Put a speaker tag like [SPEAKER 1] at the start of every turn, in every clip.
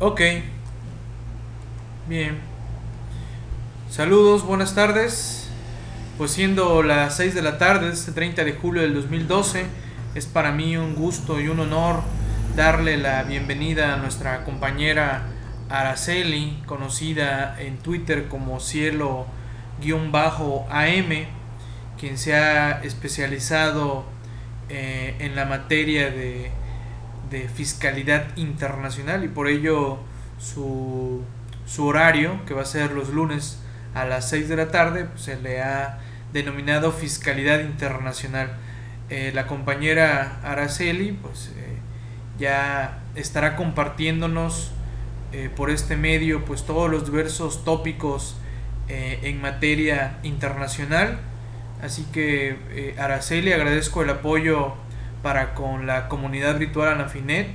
[SPEAKER 1] Ok, bien. Saludos, buenas tardes. Pues siendo las 6 de la tarde, este 30 de julio del 2012, es para mí un gusto y un honor darle la bienvenida a nuestra compañera Araceli, conocida en Twitter como cielo-am, quien se ha especializado en la materia de fiscalidad internacional y por ello su, su horario, que va a ser los lunes a las 6 de la tarde, pues se le ha denominado fiscalidad internacional. La compañera Araceli pues ya estará compartiéndonos por este medio pues todos los diversos tópicos en materia internacional. Así que Araceli, agradezco el apoyo para con la comunidad virtual Anafinet,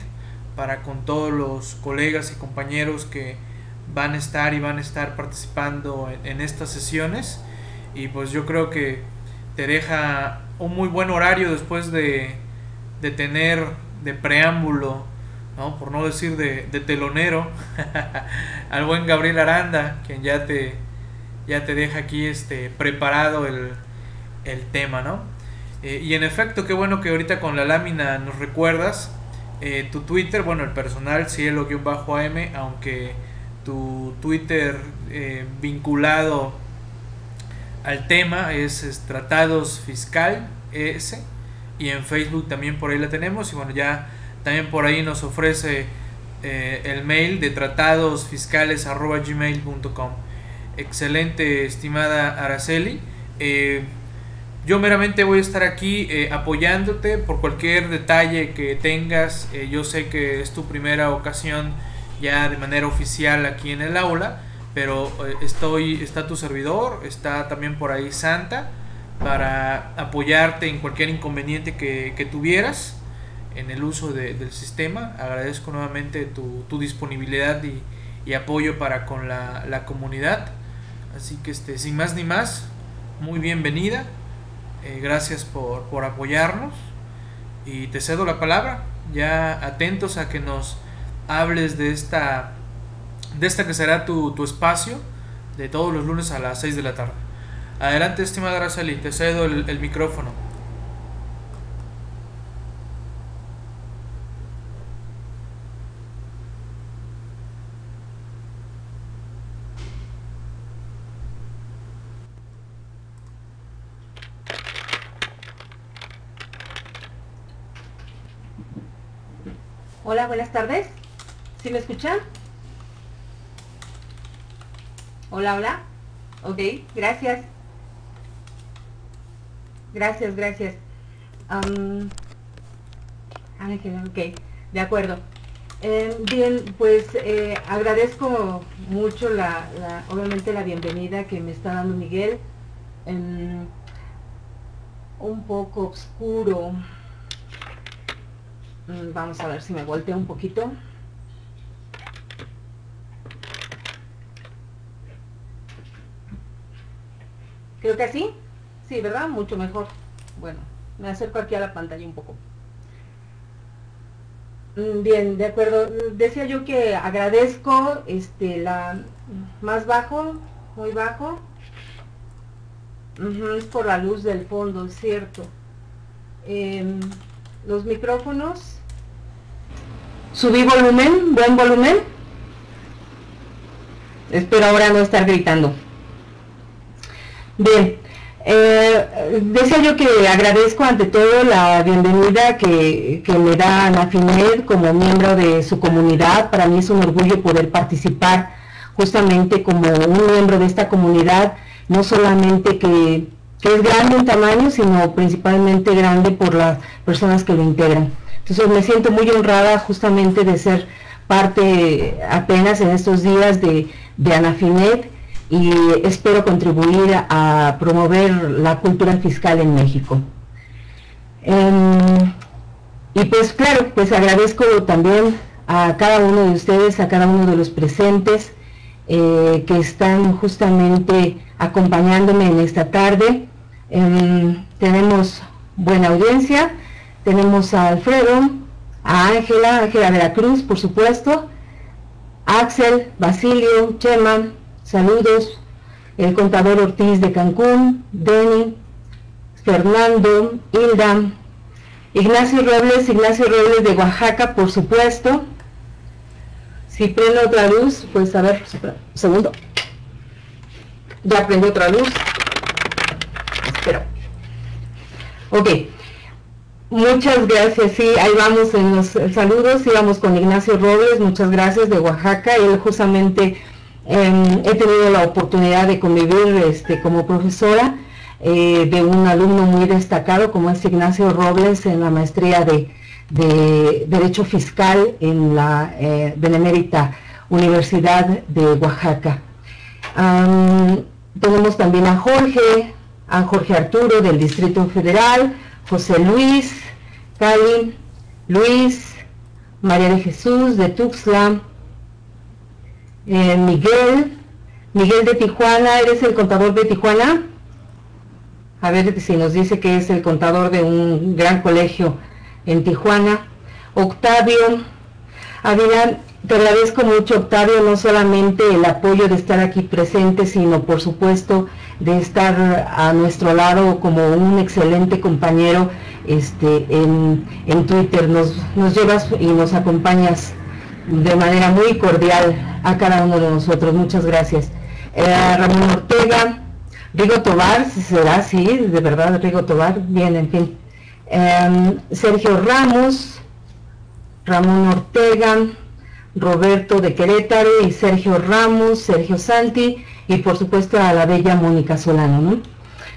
[SPEAKER 1] para con todos los colegas y compañeros que van a estar participando en estas sesiones. Y pues yo creo que te deja un muy buen horario después de tener de preámbulo, ¿no? Por no decir de telonero, al buen Gabriel Aranda, quien ya te deja aquí preparado el tema, ¿no? Y en efecto, qué bueno que ahorita con la lámina nos recuerdas tu Twitter, bueno, el personal cielo-am, aunque tu Twitter vinculado al tema es Tratados Fiscal ES, y en Facebook también por ahí la tenemos, y bueno, ya también por ahí nos ofrece el mail de tratadosfiscales@gmail.com. Excelente, estimada Araceli. Yo meramente voy a estar aquí apoyándote por cualquier detalle que tengas. Yo sé que es tu primera ocasión ya de manera oficial aquí en el aula, pero está tu servidor, está también por ahí Santa, para apoyarte en cualquier inconveniente que tuvieras en el uso del sistema. Agradezco nuevamente tu disponibilidad y apoyo para con la comunidad. Así que sin más ni más, muy bienvenida. Gracias por apoyarnos y te cedo la palabra, ya atentos a que nos hables de esta que será tu espacio de todos los lunes a las 6 de la tarde. Adelante, estimada Araceli, te cedo el micrófono.
[SPEAKER 2] Hola, buenas tardes. ¿Sí me escuchan? Hola, hola. Ok, gracias. Gracias, gracias. Um, ok, de acuerdo. Bien, pues agradezco mucho obviamente la bienvenida que me está dando Miguel. Un poco oscuro. Vamos a ver si me volteo un poquito. Creo que así. Sí, ¿verdad? Mucho mejor. Bueno, me acerco aquí a la pantalla un poco. Bien, de acuerdo. Decía yo que agradezco la más bajo, muy bajo. Es por la luz del fondo, es cierto. Los micrófonos. Subí volumen, buen volumen. Espero ahora no estar gritando. Bien, decía yo que agradezco ante todo la bienvenida que me da Anafinet como miembro de su comunidad. Para mí es un orgullo poder participar justamente como un miembro de esta comunidad, no solamente que es grande en tamaño, sino principalmente grande por las personas que lo integran. Entonces me siento muy honrada justamente de ser parte apenas en estos días de Anafinet, y espero contribuir a promover la cultura fiscal en México. Y pues claro, pues agradezco también a cada uno de ustedes, a cada uno de los presentes que están justamente acompañándome en esta tarde. Tenemos buena audiencia, tenemos a Alfredo, a Ángela de la Cruz, por supuesto, Axel, Basilio, Chema, saludos. El contador Ortiz de Cancún, Denny, Fernando, Hilda, Ignacio Robles de Oaxaca, por supuesto. Si prendo otra luz, pues a ver, un segundo. Ya prendí otra luz. Espero. Ok. Muchas gracias, sí, ahí vamos en los saludos, íbamos con Ignacio Robles, muchas gracias, de Oaxaca. Él justamente he tenido la oportunidad de convivir como profesora de un alumno muy destacado como es Ignacio Robles en la maestría de Derecho Fiscal en la Benemérita Universidad de Oaxaca. Tenemos también a Jorge Arturo del Distrito Federal, José Luis, Cali, Luis, María de Jesús de Tuxtla, Miguel de Tijuana. ¿Eres el contador de Tijuana? A ver si nos dice que es el contador de un gran colegio en Tijuana. Octavio, Avilán, te agradezco mucho, Octavio, no solamente el apoyo de estar aquí presente, sino por supuesto de estar a nuestro lado como un excelente compañero en Twitter. Nos llevas y nos acompañas de manera muy cordial a cada uno de nosotros. Muchas gracias. Ramón Ortega, Rigo Tobar, será así, de verdad, Rigo Tobar, bien, en fin. Sergio Ramos, Ramón Ortega, Roberto de Querétaro y Sergio Ramos, Sergio Santi y por supuesto a la bella Mónica Solano, ¿no?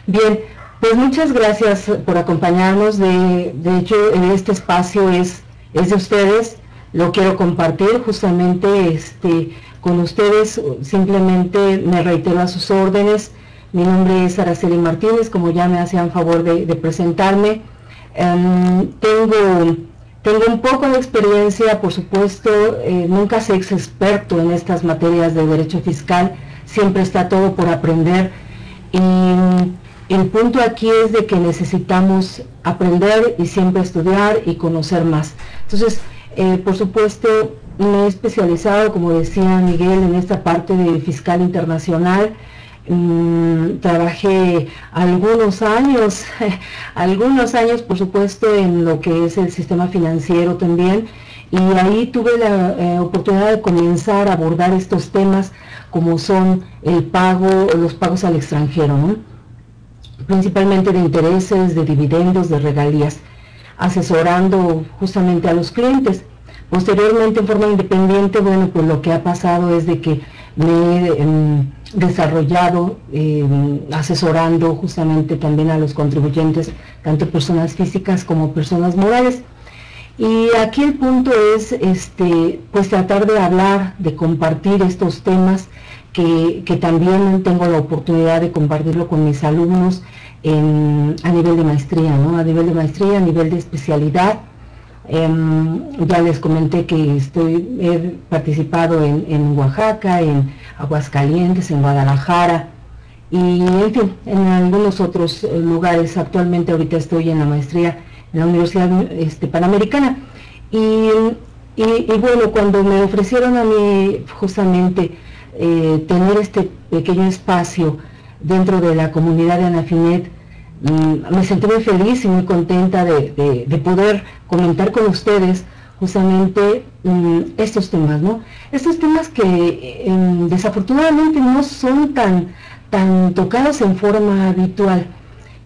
[SPEAKER 2] Bien, pues muchas gracias por acompañarnos. De hecho, este espacio es de ustedes. Lo quiero compartir justamente con ustedes. Simplemente me reitero a sus órdenes. Mi nombre es Araceli Martínez, como ya me hacían favor de presentarme. Tengo un poco de experiencia, por supuesto. Nunca se es experto en estas materias de derecho fiscal, siempre está todo por aprender, y el punto aquí es de que necesitamos aprender y siempre estudiar y conocer más. Entonces, por supuesto, me he especializado, como decía Miguel, en esta parte de fiscal internacional. Trabajé algunos años por supuesto en lo que es el sistema financiero también, y ahí tuve la oportunidad de comenzar a abordar estos temas como son los pagos al extranjero, ¿no? Principalmente de intereses, de dividendos, de regalías, asesorando justamente a los clientes. Posteriormente, en forma independiente, bueno, pues lo que ha pasado es de que me he desarrollado asesorando justamente también a los contribuyentes, tanto personas físicas como personas morales. Y aquí el punto es pues tratar de hablar, de compartir estos temas que también tengo la oportunidad de compartirlo con mis alumnos a nivel de maestría, ¿no? A nivel de maestría, a nivel de especialidad. Ya les comenté que he participado en Oaxaca, en Aguascalientes, en Guadalajara y en fin, en algunos otros lugares. Actualmente ahorita estoy en la maestría en la Universidad Panamericana y bueno, cuando me ofrecieron a mí justamente tener este pequeño espacio dentro de la comunidad de Anafinet, me sentí muy feliz y muy contenta de poder comentar con ustedes justamente estos temas, ¿no? Estos temas que desafortunadamente no son tan tocados en forma habitual.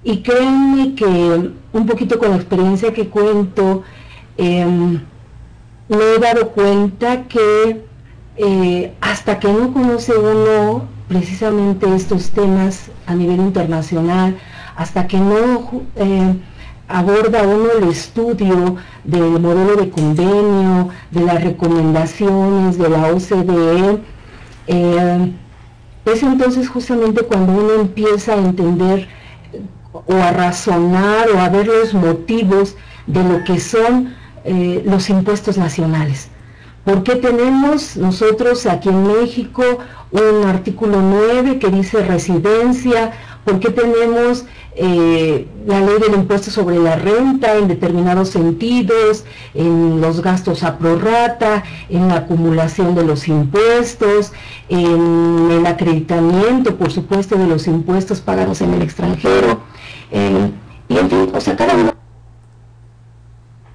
[SPEAKER 2] Y créanme que un poquito con la experiencia que cuento, me he dado cuenta que hasta que no conoce uno precisamente estos temas a nivel internacional, hasta que no aborda uno el estudio del modelo de convenio, de las recomendaciones de la OCDE, es entonces justamente cuando uno empieza a entender o a razonar o a ver los motivos de lo que son los impuestos nacionales. ¿Por qué tenemos nosotros aquí en México un artículo 9 que dice residencia ¿Por qué tenemos la ley del impuesto sobre la renta en determinados sentidos, en los gastos a prorrata, en la acumulación de los impuestos, en el acreditamiento, por supuesto, de los impuestos pagados en el extranjero, y en fin, o sea, cada uno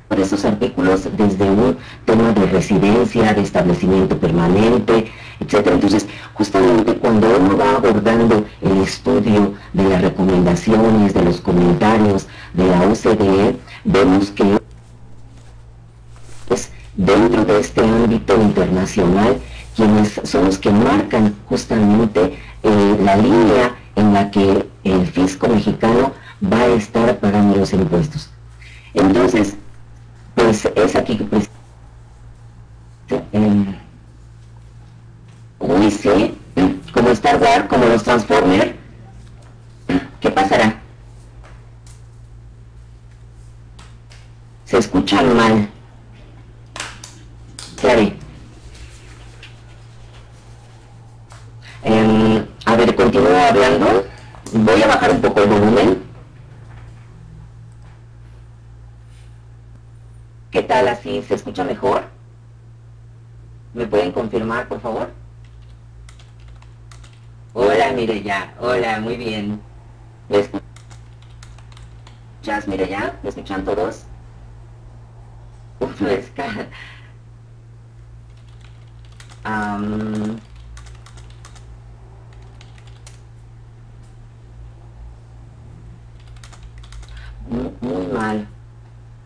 [SPEAKER 2] de esos artículos desde un tema de residencia, de establecimiento permanente, etcétera. Entonces, justamente cuando uno va abordando el estudio de las recomendaciones, de los comentarios de la OCDE, vemos que es dentro de este ámbito internacional quienes son los que marcan justamente la línea en la que el fisco mexicano va a estar pagando los impuestos. Entonces, pues es aquí que pues, uy, sí, como Star Wars, como los Transformers, ¿qué pasará? Se escuchan mal. ¿Qué haré? A ver, continúo hablando. Voy a bajar un poco el volumen. ¿Qué tal así? ¿Se escucha mejor? ¿Me pueden confirmar, por favor? Hola, Mireya. Hola, muy bien. ¿Me escuchas, Mireya? ¿Me escuchan todos? Uf, es que... muy mal.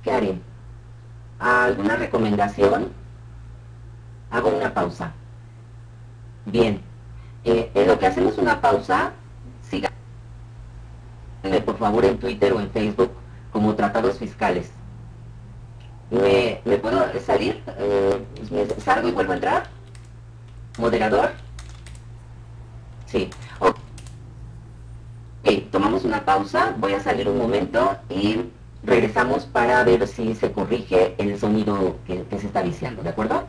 [SPEAKER 2] ¿Qué haré? ¿Alguna recomendación? Hago una pausa. Bien. En lo que hacemos una pausa, síganme por favor en Twitter o en Facebook como Tratados Fiscales. ¿Me puedo salir? ¿Me salgo y vuelvo a entrar? ¿Moderador? Sí. Ok, tomamos una pausa, voy a salir un momento y regresamos para ver si se corrige el sonido que se está viciando, ¿de acuerdo?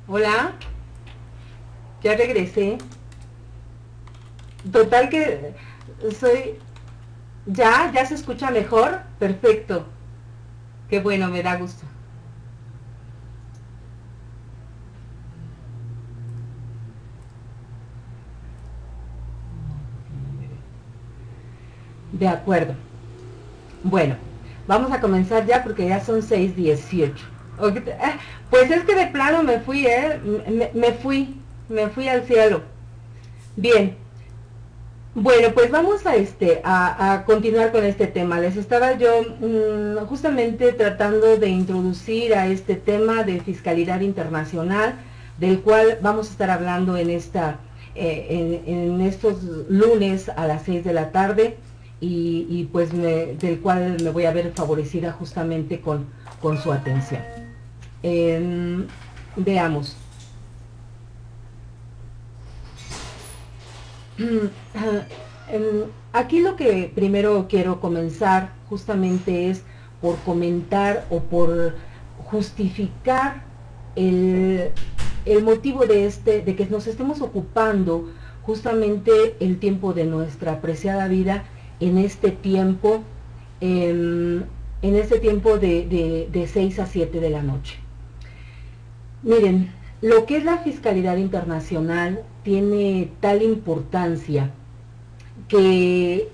[SPEAKER 2] Hola, ya regresé. Total que soy... ¿Ya se escucha mejor? Perfecto. Qué bueno, me da gusto. De acuerdo. Bueno, vamos a comenzar ya porque ya son 6:18. Pues es que de plano me fui, me fui al cielo. Bien. Bueno, pues vamos a continuar con este tema. Les estaba yo justamente tratando de introducir a este tema de fiscalidad internacional, del cual vamos a estar hablando en estos lunes a las 6 de la tarde, y pues del cual me voy a ver favorecida justamente con su atención. Veamos. Aquí lo que primero quiero comenzar justamente es por comentar o por justificar el motivo de que nos estemos ocupando justamente el tiempo de nuestra apreciada vida en este tiempo, de 6 a 7 de la noche. Miren, lo que es la fiscalidad internacional tiene tal importancia que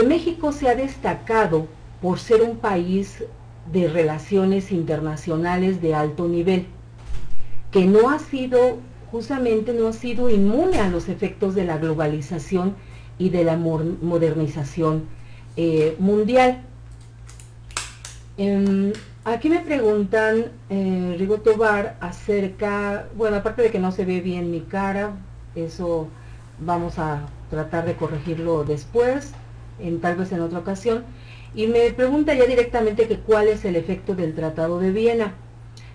[SPEAKER 2] México se ha destacado por ser un país de relaciones internacionales de alto nivel, que justamente no ha sido inmune a los efectos de la globalización y de la modernización mundial. Aquí me preguntan, Rigo Tobar, acerca, bueno, aparte de que no se ve bien mi cara, eso vamos a tratar de corregirlo después, tal vez en otra ocasión, y me pregunta ya directamente que cuál es el efecto del Tratado de Viena.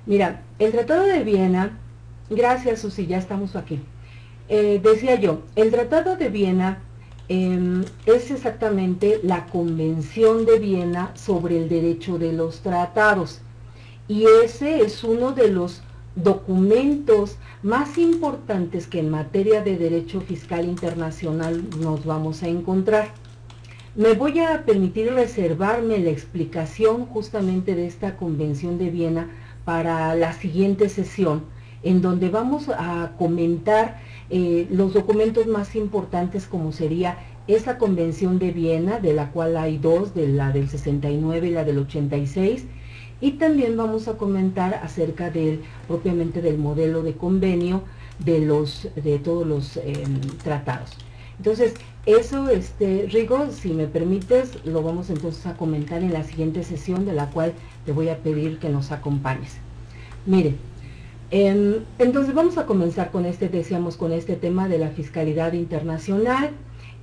[SPEAKER 2] Mira, el Tratado de Viena, gracias Susi, ya estamos aquí, decía yo, el Tratado de Viena es exactamente la Convención de Viena sobre el derecho de los tratados, y ese es uno de los documentos más importantes que en materia de derecho fiscal internacional nos vamos a encontrar. Me voy a permitir reservarme la explicación justamente de esta Convención de Viena para la siguiente sesión, en donde vamos a comentar los documentos más importantes, como sería esa Convención de Viena, de la cual hay dos, de la del 69 y la del 86, y también vamos a comentar acerca propiamente del modelo de convenio de todos los tratados. Entonces, eso, Rigo, si me permites, lo vamos entonces a comentar en la siguiente sesión, de la cual te voy a pedir que nos acompañes. Mire, entonces vamos a comenzar con con este tema de la fiscalidad internacional,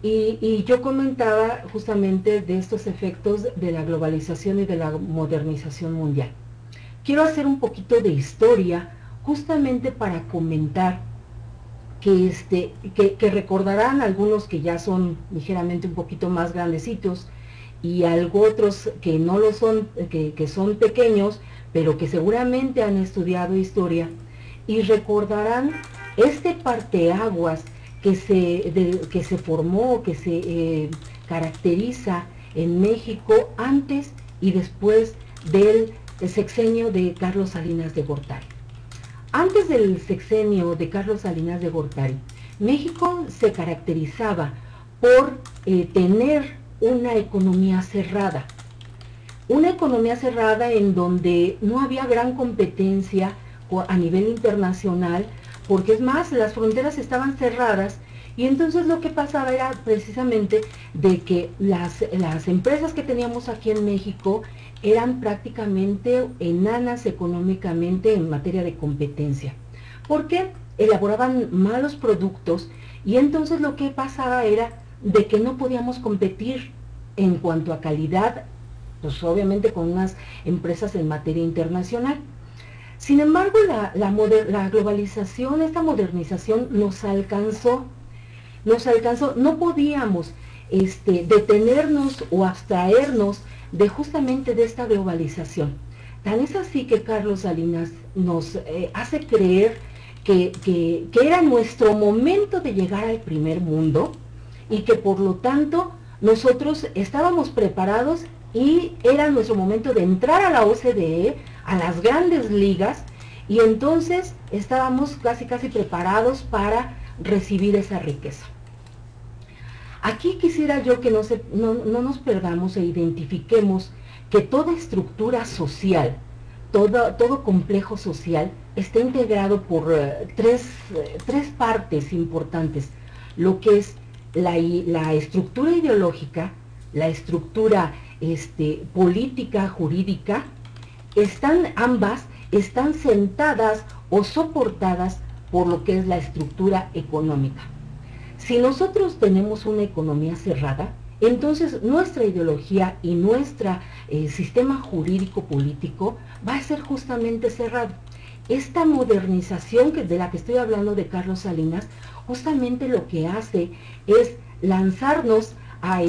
[SPEAKER 2] y yo comentaba justamente de estos efectos de la globalización y de la modernización mundial. Quiero hacer un poquito de historia justamente para comentar que recordarán algunos que ya son ligeramente un poquito más grandecitos, y algo otros que no lo son, que son pequeños, pero que seguramente han estudiado historia, y recordarán este parteaguas que se formó, que se caracteriza en México antes y después del sexenio de Carlos Salinas de Gortari. Antes del sexenio de Carlos Salinas de Gortari, México se caracterizaba por tener una economía cerrada en donde no había gran competencia a nivel internacional, porque es más, las fronteras estaban cerradas, y entonces lo que pasaba era precisamente de que las empresas que teníamos aquí en México eran prácticamente enanas económicamente en materia de competencia, porque elaboraban malos productos, y entonces lo que pasaba era de que no podíamos competir en cuanto a calidad, pues obviamente con unas empresas en materia internacional. Sin embargo, la globalización, esta modernización nos alcanzó, no podíamos detenernos o abstraernos de justamente de esta globalización. Tan es así que Carlos Salinas nos hace creer que era nuestro momento de llegar al primer mundo, y que por lo tanto nosotros estábamos preparados y era nuestro momento de entrar a la OCDE, a las grandes ligas, y entonces estábamos casi preparados para recibir esa riqueza. Aquí quisiera yo que no nos perdamos e identifiquemos que toda estructura social, todo complejo social está integrado por tres partes importantes: lo que es la estructura ideológica, la estructura política, jurídica. Ambas están sentadas o soportadas por lo que es la estructura económica. Si nosotros tenemos una economía cerrada, entonces nuestra ideología y nuestro sistema jurídico político va a ser justamente cerrado. Esta modernización de la que estoy hablando de Carlos Salinas, justamente lo que hace es lanzarnos a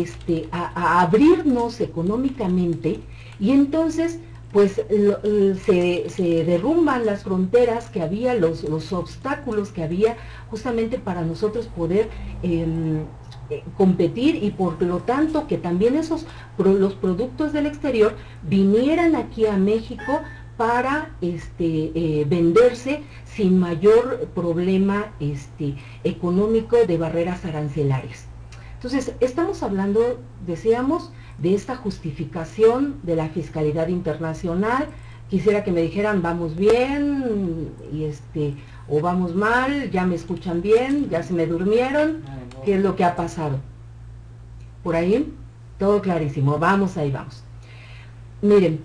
[SPEAKER 2] abrirnos económicamente, y entonces pues se derrumban las fronteras que había, los obstáculos que había justamente para nosotros poder competir, y por lo tanto que también los productos del exterior vinieran aquí a México para venderse sin mayor problema económico de barreras arancelarias. Entonces, estamos hablando, decíamos, de esta justificación de la fiscalidad internacional. Quisiera que me dijeran, vamos bien, o vamos mal, ya me escuchan bien, ya se me durmieron, ¿qué es lo que ha pasado? Por ahí, todo clarísimo, vamos, ahí vamos. Miren,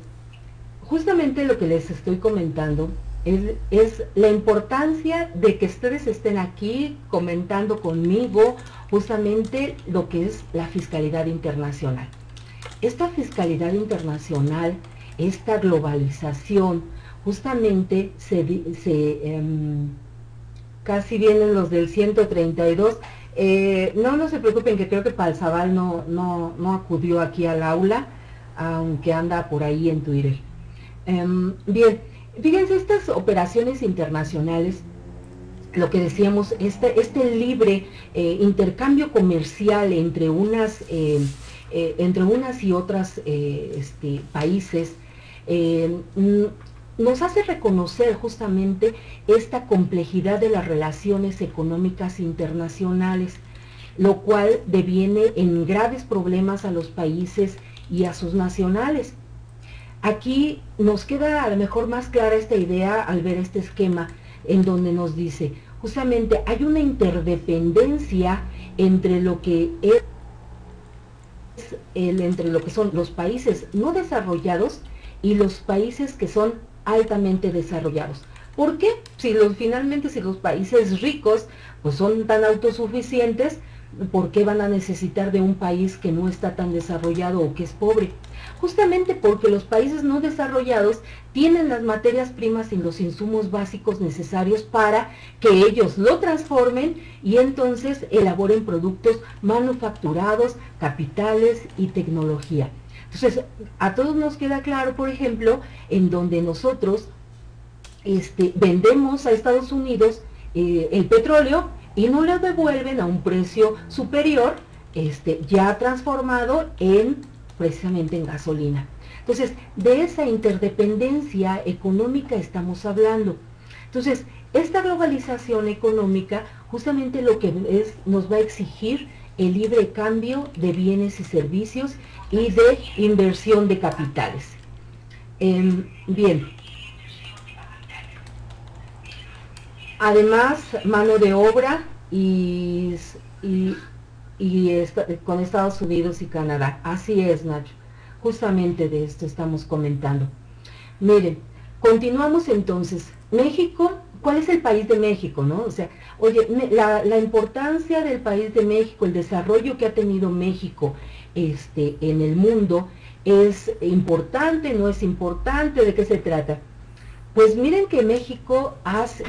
[SPEAKER 2] justamente lo que les estoy comentando es la importancia de que ustedes estén aquí comentando conmigo justamente lo que es la fiscalidad internacional. Esta fiscalidad internacional, esta globalización, justamente casi vienen los del 132. No se preocupen, que creo que Palzaval no acudió aquí al aula, aunque anda por ahí en Twitter. Bien, fíjense, estas operaciones internacionales, lo que decíamos, este libre intercambio comercial entre unas y otras países, nos hace reconocer justamente esta complejidad de las relaciones económicas internacionales, lo cual deviene en graves problemas a los países y a sus nacionales. Aquí nos queda a lo mejor más clara esta idea al ver este esquema, en donde nos dice, justamente hay una interdependencia entre lo que son los países no desarrollados y los países que son altamente desarrollados. ¿Por qué? Finalmente, si los países ricos pues son tan autosuficientes, ¿por qué van a necesitar de un país que no está tan desarrollado o que es pobre? Justamente porque los países no desarrollados tienen las materias primas y los insumos básicos necesarios para que ellos lo transformen y entonces elaboren productos manufacturados, capitales y tecnología. Entonces, a todos nos queda claro, por ejemplo, en donde nosotros vendemos a Estados Unidos el petróleo y no lo devuelven a un precio superior, ya transformado precisamente en gasolina. Entonces, de esa interdependencia económica estamos hablando. Entonces, esta globalización económica justamente lo que nos va a exigir el libre cambio de bienes y servicios y de inversión de capitales. Bien. Además, mano de obra con Estados Unidos y Canadá. Así es, Nacho. Justamente de esto estamos comentando. Miren, continuamos entonces. México, ¿cuál es el país de México, no? O sea, oye, la importancia del país de México, el desarrollo que ha tenido México en el mundo, ¿es importante, no es importante? ¿De qué se trata? Pues miren que México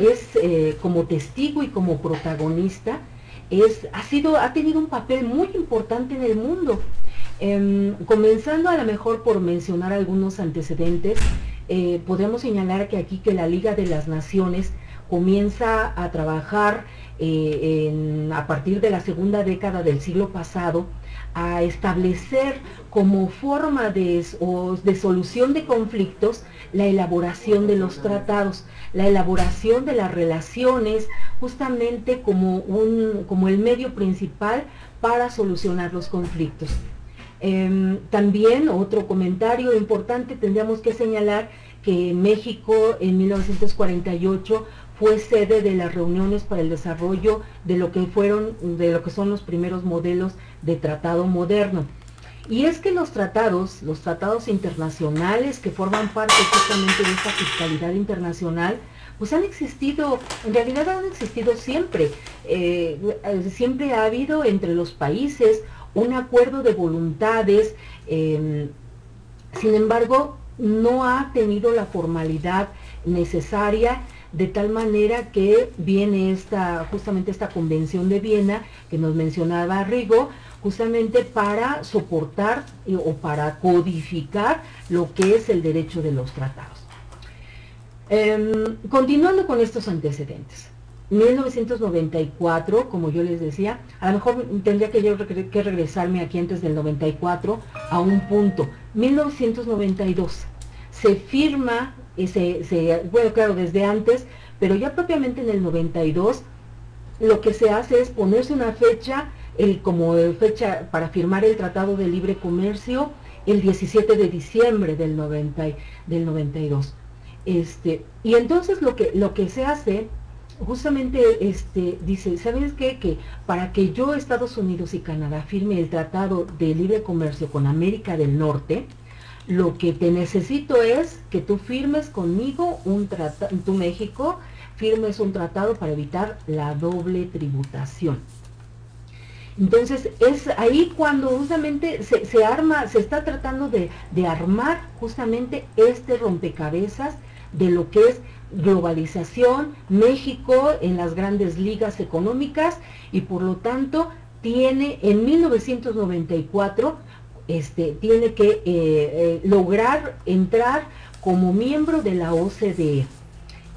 [SPEAKER 2] es como testigo y como protagonista, ha tenido un papel muy importante en el mundo. Comenzando a lo mejor por mencionar algunos antecedentes, podemos señalar que aquí la Liga de las Naciones comienza a trabajar a partir de la segunda década del siglo pasado, a establecer como forma de solución de conflictos la elaboración de los tratados, la elaboración de las relaciones, justamente como el medio principal para solucionar los conflictos. También otro comentario importante, tendríamos que señalar que México en 1948 fue sede de las reuniones para el desarrollo de lo que son los primeros modelos de tratado moderno. Y es que los tratados internacionales que forman parte justamente de esta fiscalidad internacional, pues han existido, en realidad han existido siempre. Siempre ha habido entre los países un acuerdo de voluntades, sin embargo, no ha tenido la formalidad necesaria, de tal manera que viene justamente esta Convención de Viena, que nos mencionaba Rigo, justamente para soportar o para codificar lo que es el derecho de los tratados. Continuando con estos antecedentes. 1994, como yo les decía, a lo mejor tendría que yo que regresarme aquí antes del 94 a un punto. 1992 se firma, bueno, claro, desde antes, pero ya propiamente en el 92 lo que se hace es ponerse una fecha, como fecha para firmar el Tratado de Libre Comercio, el 17 de diciembre del 92. Y entonces lo que se hace justamente dice, ¿sabes qué? Que para que yo, Estados Unidos y Canadá, firme el Tratado de Libre Comercio con América del Norte, lo que te necesito es que tú firmes conmigo un tratado, tú México, firmes un tratado para evitar la doble tributación. Entonces es ahí cuando justamente se está tratando de armar justamente este rompecabezas de lo que es globalización, México en las grandes ligas económicas, y por lo tanto tiene en 1994 tiene que lograr entrar como miembro de la OCDE.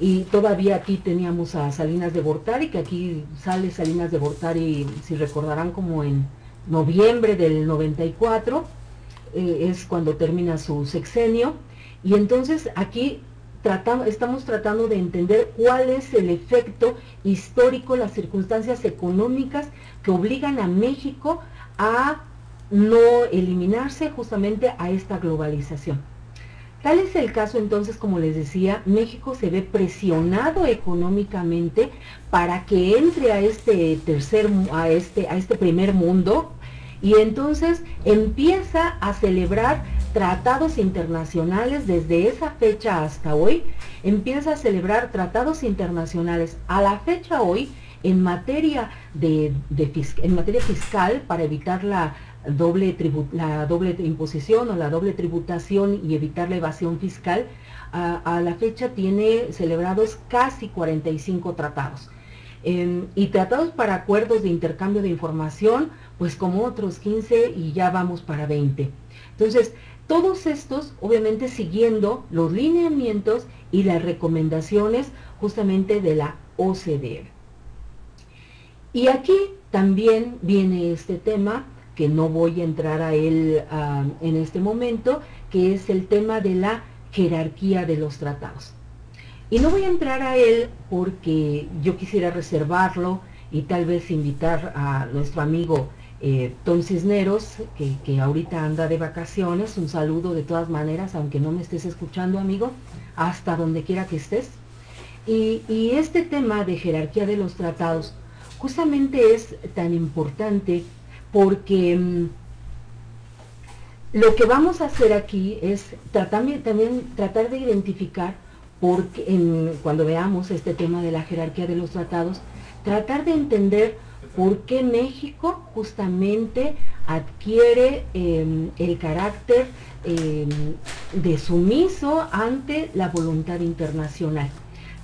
[SPEAKER 2] Y todavía aquí teníamos a Salinas de Gortari, que aquí sale Salinas de Gortari, si recordarán, como en noviembre del 94, es cuando termina su sexenio, y entonces aquí estamos tratando de entender cuál es el efecto histórico, las circunstancias económicas que obligan a México a no eliminarse justamente a esta globalización. Tal es el caso entonces, como les decía, México se ve presionado económicamente para que entre a este primer mundo, y entonces empieza a celebrar tratados internacionales. Desde esa fecha hasta hoy empieza a celebrar tratados internacionales a la fecha hoy en materia fiscal, para evitar la doble imposición o la doble tributación y evitar la evasión fiscal. A la fecha tiene celebrados casi 45 tratados. Y tratados para acuerdos de intercambio de información, pues como otros 15, y ya vamos para 20. Entonces, todos estos obviamente siguiendo los lineamientos y las recomendaciones justamente de la OCDE. Y aquí también viene este tema, que no voy a entrar a él en este momento, que es el tema de la jerarquía de los tratados. Y no voy a entrar a él porque yo quisiera reservarlo y tal vez invitar a nuestro amigo Tom Cisneros, que ahorita anda de vacaciones. Un saludo de todas maneras, aunque no me estés escuchando, amigo, hasta donde quiera que estés. Y este tema de jerarquía de los tratados justamente es tan importante porque lo que vamos a hacer aquí es también tratar de identificar, cuando veamos este tema de la jerarquía de los tratados, tratar de entender por qué México justamente adquiere el carácter de sumiso ante la voluntad internacional.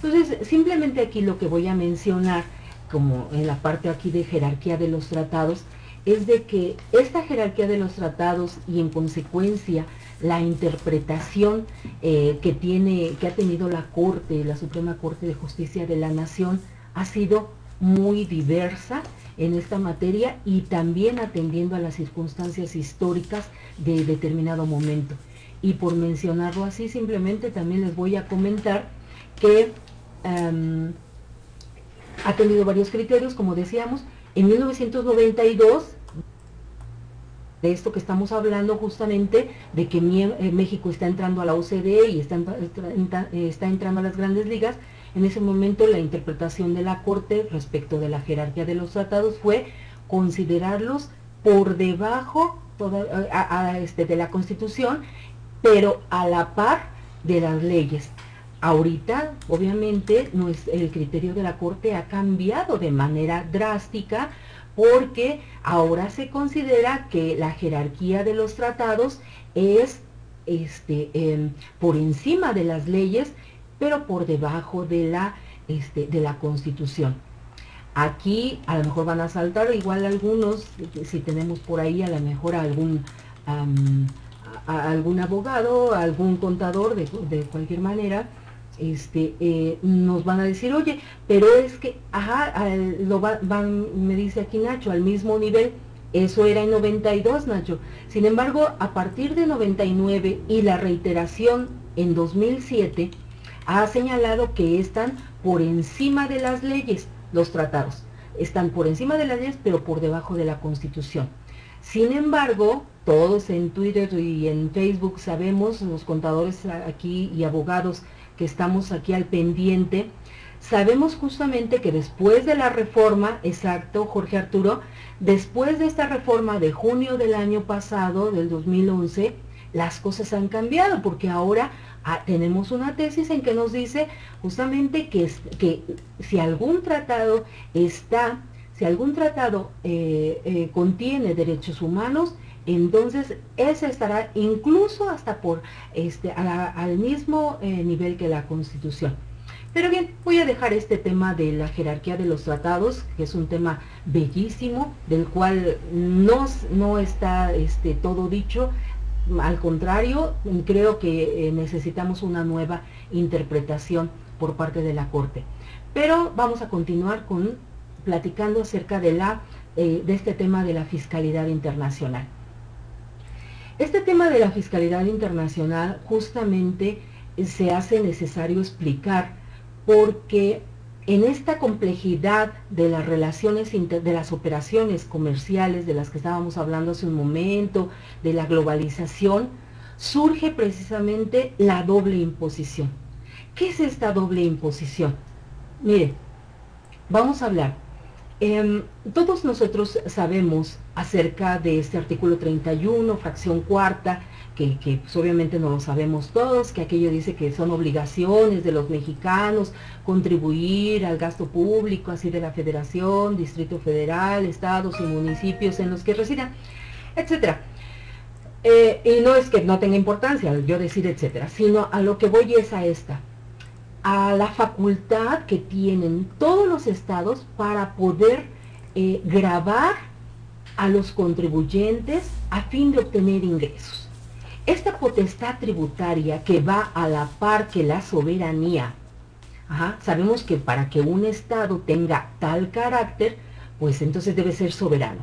[SPEAKER 2] Entonces, simplemente aquí lo que voy a mencionar, como en la parte aquí de jerarquía de los tratados, es de que esta jerarquía de los tratados, y en consecuencia la interpretación que ha tenido la Suprema Corte de Justicia de la Nación, ha sido muy diversa en esta materia, y también atendiendo a las circunstancias históricas de determinado momento. Y por mencionarlo así, simplemente también les voy a comentar que ha tenido varios criterios, como decíamos. En 1992, de esto que estamos hablando justamente, de que México está entrando a la OCDE y está entrando a las grandes ligas, en ese momento la interpretación de la Corte respecto de la jerarquía de los tratados fue considerarlos por debajo de la Constitución, pero a la par de las leyes. Ahorita, obviamente, el criterio de la Corte ha cambiado de manera drástica, porque ahora se considera que la jerarquía de los tratados es por encima de las leyes, pero por debajo de la Constitución. Aquí a lo mejor van a saltar igual algunos, si tenemos por ahí a lo mejor algún abogado, algún contador de cualquier manera, nos van a decir, oye, pero es que, me dice aquí Nacho, al mismo nivel. Eso era en 92, Nacho. Sin embargo, a partir de 99 y la reiteración en 2007, ha señalado que están por encima de las leyes, los tratados. Están por encima de las leyes, pero por debajo de la Constitución. Sin embargo, todos en Twitter y en Facebook sabemos, los contadores aquí y abogados que estamos aquí al pendiente, sabemos justamente que después de la reforma, exacto, Jorge Arturo, después de esta reforma de junio del año pasado, del 2011, las cosas han cambiado, porque ahora tenemos una tesis en que nos dice justamente que si algún tratado contiene derechos humanos, entonces ese estará incluso hasta por al mismo nivel que la Constitución. Pero bien, voy a dejar este tema de la jerarquía de los tratados, que es un tema bellísimo, del cual no está todo dicho. Al contrario, creo que necesitamos una nueva interpretación por parte de la Corte. Pero vamos a continuar platicando acerca de este tema de la fiscalidad internacional. Este tema de la fiscalidad internacional justamente se hace necesario explicar, porque en esta complejidad de las relaciones, de las operaciones comerciales de las que estábamos hablando hace un momento, de la globalización, surge precisamente la doble imposición. ¿Qué es esta doble imposición? Mire, vamos a hablar. Todos nosotros sabemos acerca de este artículo 31, fracción cuarta, que pues obviamente no lo sabemos todos, que aquello dice que son obligaciones de los mexicanos contribuir al gasto público, así de la Federación, Distrito Federal, estados y municipios en los que residan, etcétera. Y no es que no tenga importancia yo decir etcétera, sino a lo que voy es a la facultad que tienen todos los estados para poder gravar a los contribuyentes a fin de obtener ingresos. Esta potestad tributaria que va a la par que la soberanía, sabemos que para que un estado tenga tal carácter, pues entonces debe ser soberano.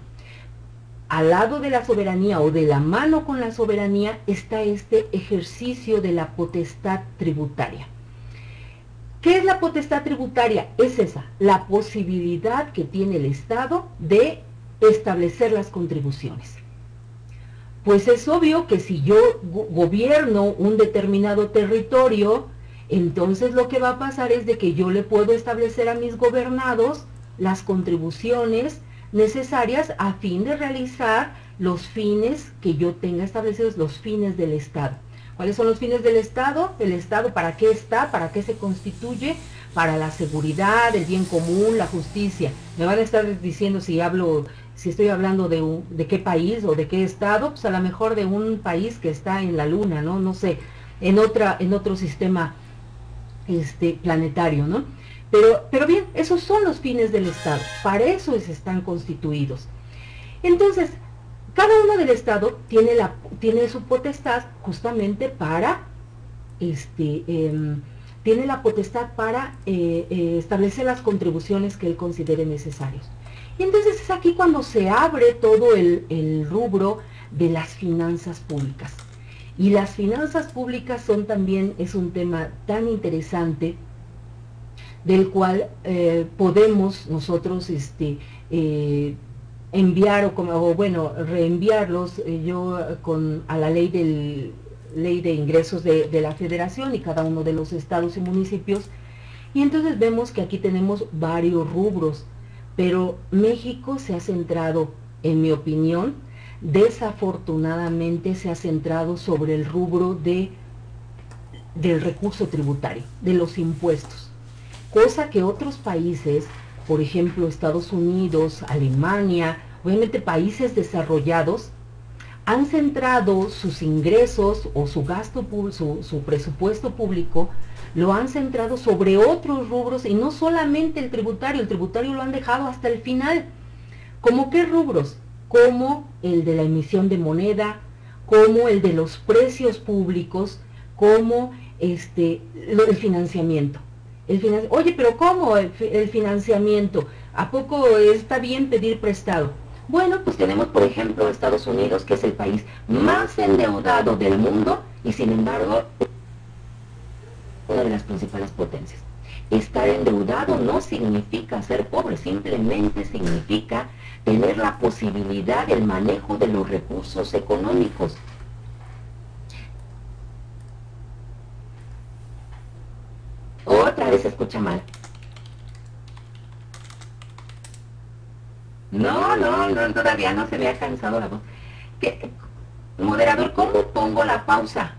[SPEAKER 2] Al lado de la soberanía o de la mano con la soberanía está este ejercicio de la potestad tributaria. ¿Qué es la potestad tributaria? Es esa, la posibilidad que tiene el Estado de establecer las contribuciones. Pues es obvio que si yo gobierno un determinado territorio, entonces lo que va a pasar es de que yo le puedo establecer a mis gobernados las contribuciones necesarias a fin de realizar los fines que yo tenga establecidos, los fines del Estado. ¿Cuáles son los fines del Estado? El Estado, ¿para qué está? ¿Para qué se constituye? Para la seguridad, el bien común, la justicia. Me van a estar diciendo si estoy hablando de qué país o de qué estado, pues a lo mejor de un país que está en la luna, no sé, en otro sistema planetario, ¿no? Pero bien, esos son los fines del Estado, para eso están constituidos. Entonces, cada uno del Estado tiene su potestad justamente para, tiene la potestad para establecer las contribuciones que él considere necesarias. Y entonces es aquí cuando se abre todo el rubro de las finanzas públicas. Y las finanzas públicas es un tema tan interesante del cual podemos nosotros enviar reenviarlos a la ley de ingresos de la Federación y cada uno de los estados y municipios. Y entonces vemos que aquí tenemos varios rubros. Pero México se ha centrado, en mi opinión, desafortunadamente se ha centrado sobre el rubro del recurso tributario, de los impuestos. Cosa que otros países, por ejemplo Estados Unidos, Alemania, obviamente países desarrollados, han centrado sus ingresos o su gasto, su presupuesto público, lo han centrado sobre otros rubros y no solamente el tributario lo han dejado hasta el final. ¿Cómo qué rubros? Como el de la emisión de moneda, como el de los precios públicos, como el financiamiento. Oye, pero ¿cómo el financiamiento? ¿A poco está bien pedir prestado? Bueno, pues tenemos, por ejemplo, Estados Unidos, que es el país más endeudado del mundo y sin embargo, una de las principales potencias. Estar endeudado no significa ser pobre, simplemente significa tener la posibilidad del manejo de los recursos económicos. Otra vez se escucha mal. No, todavía no se me ha cansado la voz. Moderador, ¿cómo pongo la pausa?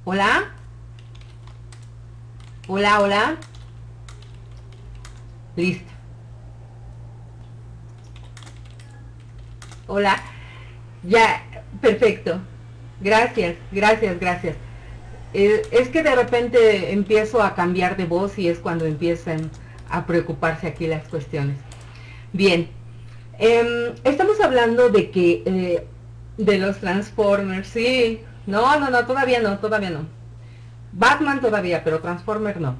[SPEAKER 2] ¿Hola? Hola. Listo. Hola. Ya, perfecto. Gracias. Es que de repente empiezo a cambiar de voz y es cuando empiezan a preocuparse aquí las cuestiones. Bien. Estamos hablando de que de los Transformers, sí. No, todavía no. Batman todavía, pero Transformer no.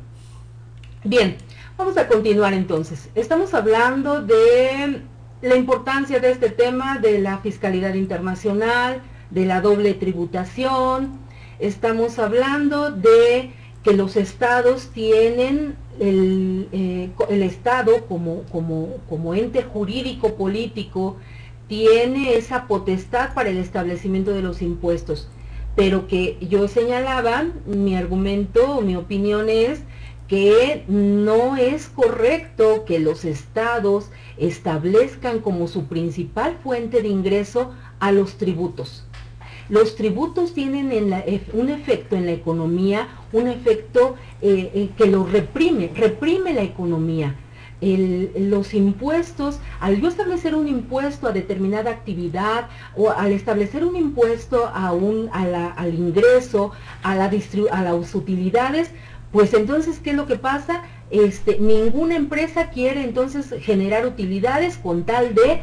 [SPEAKER 2] Bien, vamos a continuar entonces. Estamos hablando de la importancia de este tema de la fiscalidad internacional, de la doble tributación. Estamos hablando de que los estados tienen el Estado como ente jurídico político tiene esa potestad para el establecimiento de los impuestos, pero que yo señalaba, mi argumento, mi opinión es que no es correcto que los estados establezcan como su principal fuente de ingreso a los tributos. Los tributos tienen un efecto en la economía, un efecto que lo reprime la economía. Los impuestos, al yo establecer un impuesto a determinada actividad o al establecer un impuesto al ingreso, a las utilidades, pues entonces, ¿qué es lo que pasa? Ninguna empresa quiere entonces generar utilidades con tal de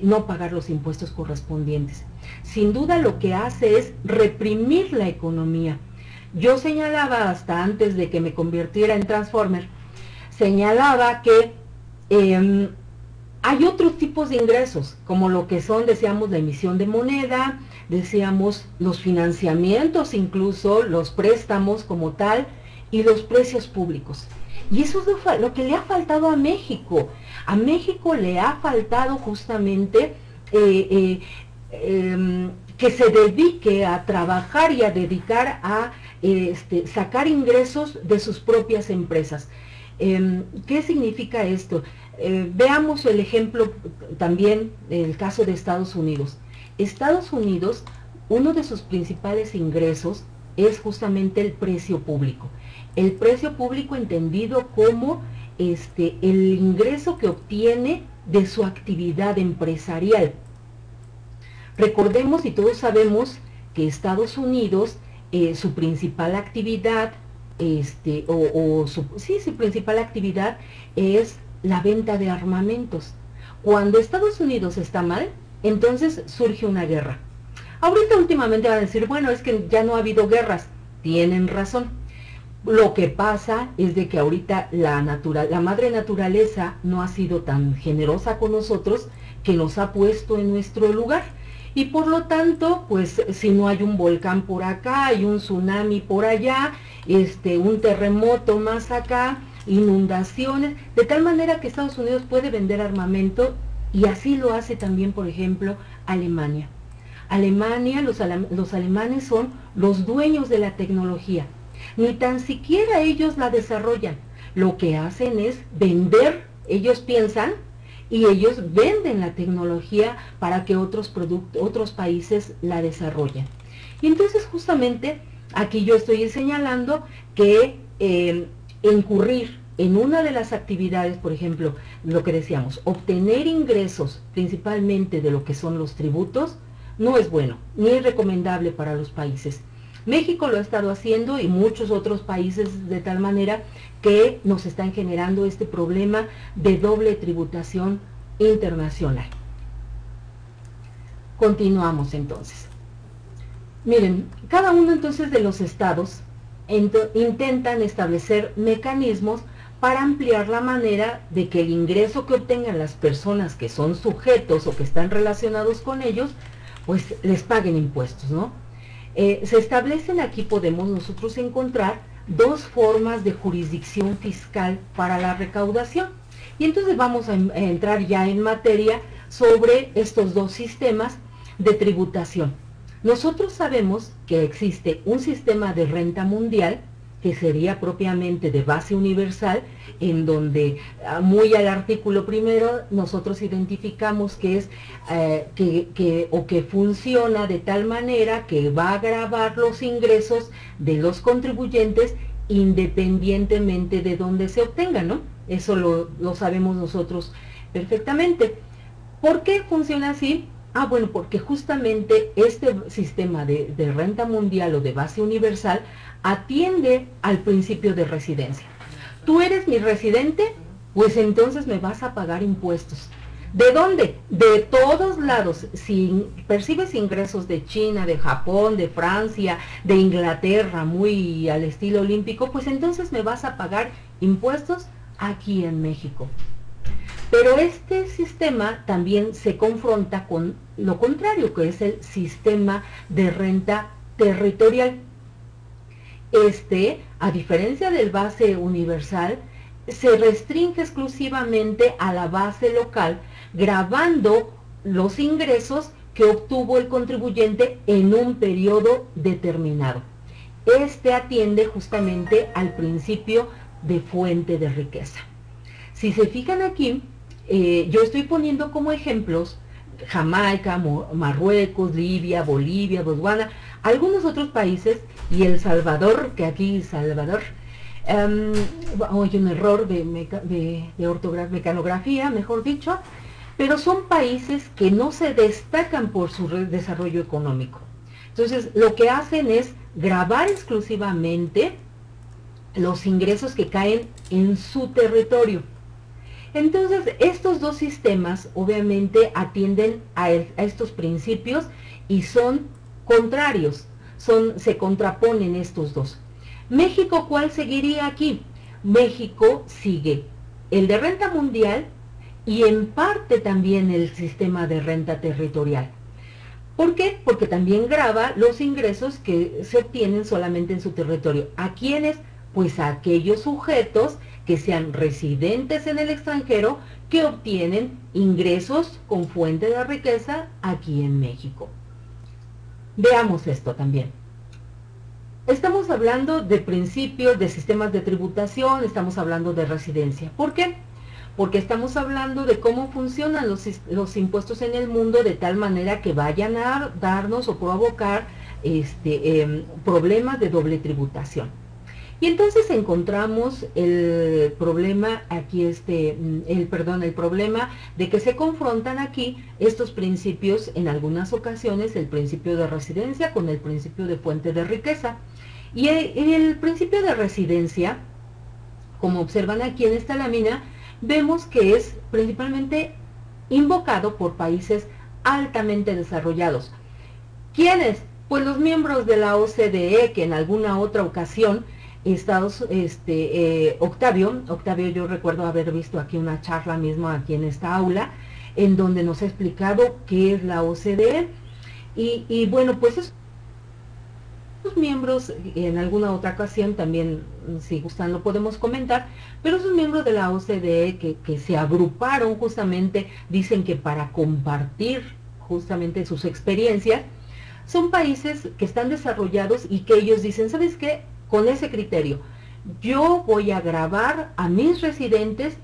[SPEAKER 2] no pagar los impuestos correspondientes. Sin duda lo que hace es reprimir la economía. Yo señalaba hasta antes de que me convirtiera en Transformer, señalaba que hay otros tipos de ingresos, como lo que son, decíamos, la emisión de moneda, decíamos, los financiamientos, incluso los préstamos como tal, y los precios públicos. Y eso es lo que le ha faltado a México. A México le ha faltado justamente que se dedique a trabajar y a dedicar a sacar ingresos de sus propias empresas. ¿Qué significa esto? Veamos el ejemplo también, el caso de Estados Unidos. Estados Unidos, uno de sus principales ingresos es justamente el precio público. El precio público entendido como el ingreso que obtiene de su actividad empresarial. Recordemos y todos sabemos que Estados Unidos, su principal actividad, su principal actividad es la venta de armamentos. Cuando Estados Unidos está mal, entonces surge una guerra. Ahorita últimamente van a decir, bueno, es que ya no ha habido guerras. Tienen razón. Lo que pasa es de que ahorita la madre naturaleza no ha sido tan generosa con nosotros, que nos ha puesto en nuestro lugar. Y por lo tanto, pues si no hay un volcán por acá, hay un tsunami por allá, un terremoto más acá, inundaciones, de tal manera que Estados Unidos puede vender armamento, y así lo hace también, por ejemplo, Alemania. Los alemanes son los dueños de la tecnología. Ni tan siquiera ellos la desarrollan. Lo que hacen es vender Ellos piensan y ellos venden la tecnología para que otros países la desarrollen. Y entonces justamente aquí yo estoy señalando que incurrir en una de las actividades, por ejemplo, lo que decíamos, obtener ingresos principalmente de lo que son los tributos, no es bueno, ni es recomendable para los países. México lo ha estado haciendo y muchos otros países de tal manera que nos están generando este problema de doble tributación internacional. Continuamos entonces. Miren, cada uno entonces de los estados intentan establecer mecanismos para ampliar la manera de que el ingreso que obtengan las personas que son sujetos o que están relacionados con ellos, pues les paguen impuestos, ¿no? Se establecen aquí, podemos nosotros encontrar dos formas de jurisdicción fiscal para la recaudación. Y entonces vamos a entrar ya en materia sobre estos dos sistemas de tributación. Nosotros sabemos que existe un sistema de renta mundial, que sería propiamente de base universal, en donde muy al artículo primero nosotros identificamos que es que funciona de tal manera que va a gravar los ingresos de los contribuyentes independientemente de dónde se obtengan, ¿no? Eso lo sabemos nosotros perfectamente. ¿Por qué funciona así? Bueno, porque justamente este sistema de renta mundial o de base universal atiende al principio de residencia. Tú eres mi residente, pues entonces me vas a pagar impuestos. ¿De dónde? De todos lados. Si percibes ingresos de China, de Japón, de Francia, de Inglaterra, muy al estilo olímpico, pues entonces me vas a pagar impuestos aquí en México. Pero este sistema también se confronta con lo contrario, que es el sistema de renta territorial. A diferencia del base universal, se restringe exclusivamente a la base local, gravando los ingresos que obtuvo el contribuyente en un periodo determinado. Atiende justamente al principio de fuente de riqueza. Si se fijan aquí, yo estoy poniendo como ejemplos Jamaica, Marruecos, Libia, Bolivia, Botswana, algunos otros países y El Salvador, que aquí Salvador, hay un error de ortografía, mecanografía, mejor dicho, pero son países que no se destacan por su desarrollo económico. Entonces, lo que hacen es gravar exclusivamente los ingresos que caen en su territorio. Entonces, estos dos sistemas obviamente atienden a estos principios y son contrarios, se contraponen estos dos. México, ¿cuál seguiría aquí? México sigue el de renta mundial y en parte también el sistema de renta territorial. ¿Por qué? Porque también grava los ingresos que se obtienen solamente en su territorio. ¿A quiénes? Pues a aquellos sujetos que sean residentes en el extranjero que obtienen ingresos con fuente de riqueza aquí en México. Veamos esto también. Estamos hablando de principios, de sistemas de tributación, estamos hablando de residencia. ¿Por qué? Porque estamos hablando de cómo funcionan los impuestos en el mundo de tal manera que vayan a darnos o provocar problemas de doble tributación. Y entonces encontramos el problema aquí, el problema de que se confrontan aquí estos principios, en algunas ocasiones, el principio de residencia con el principio de fuente de riqueza. Y el principio de residencia, como observan aquí en esta lámina, vemos que es principalmente invocado por países altamente desarrollados. ¿Quiénes? Pues los miembros de la OCDE, que en alguna otra ocasión Octavio, yo recuerdo haber visto aquí una charla mismo aquí en esta aula, en donde nos ha explicado qué es la OCDE, y bueno, pues esos miembros, en alguna otra ocasión también, si gustan lo podemos comentar, pero esos miembros de la OCDE que se agruparon justamente, dicen que para compartir justamente sus experiencias, son países que están desarrollados y que ellos dicen, ¿sabes qué? Con ese criterio, yo voy a gravar a mis residentes